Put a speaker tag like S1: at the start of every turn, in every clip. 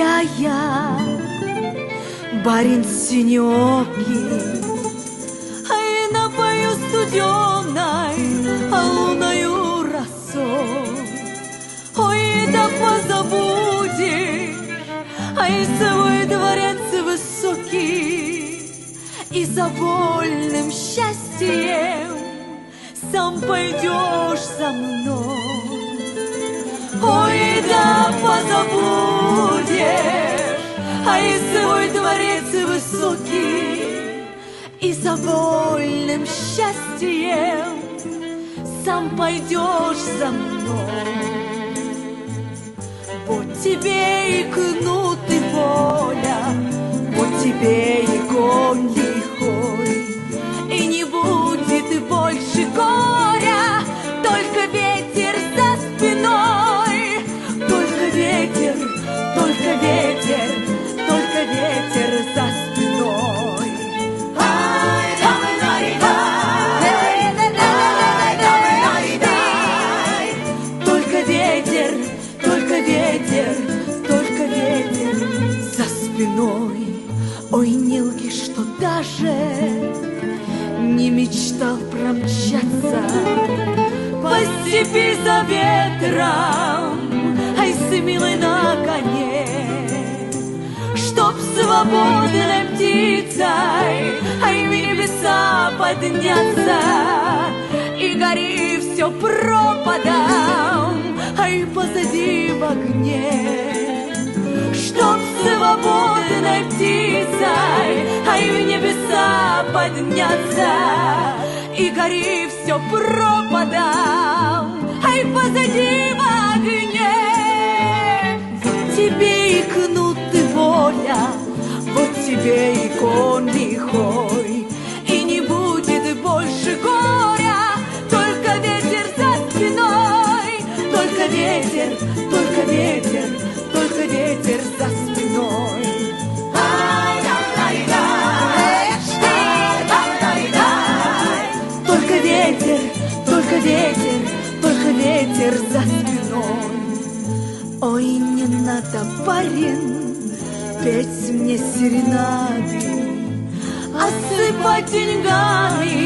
S1: когда я барин синеокий, ай, напою студеной луною росой. Ой, да позабудешь, ай, свой дворец высокий, и за вольным счастьем сам пойдешь со мной. Ой, да позабудешь, ай, свой дворец высокий, и за вольным счастьем сам пойдешь за мной. Вот тебе и кнут, и воля, вот тебе и конь лихой, и не будет больше горя, только ветер за спиной, только ветер, только ветер, только ветер за спиной. Ай, только ветер, только ветер, только ветер за спиной. Ой, не лги, что даже не мечтал промчаться по степи за ветром, ай, с милой на коне, чтоб свободной птицей, ай, в небеса подняться, и гори все пропадом, ай, позади в огне, чтоб свободной птицей, ай, в небеса подняться, и гори все пропадом, ай, позади в огне. Вот тебе и кнут, и воля, вот тебе и конь лихой, и не будет больше горя, только ветер за спиной, только ветер, только ветер, только ветер за спиной. Только ветер, только ветер, только ветер за спиной. Ой, не надо, барин, петь мне серенады, осыпать деньгами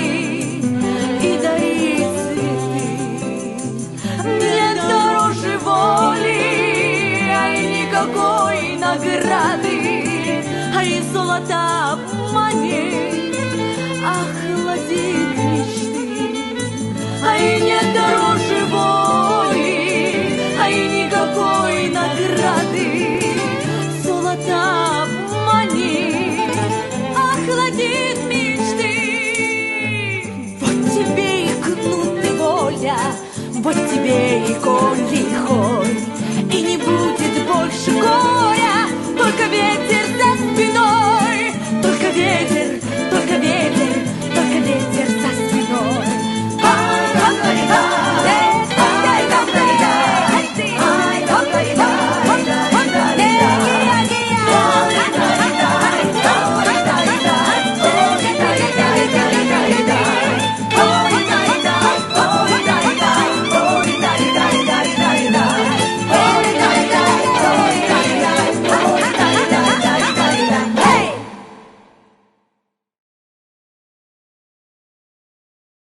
S1: и дарить цветы. Мне дороже воли, ай, никакой награды, ай, золота манит, охладит мечты, ай,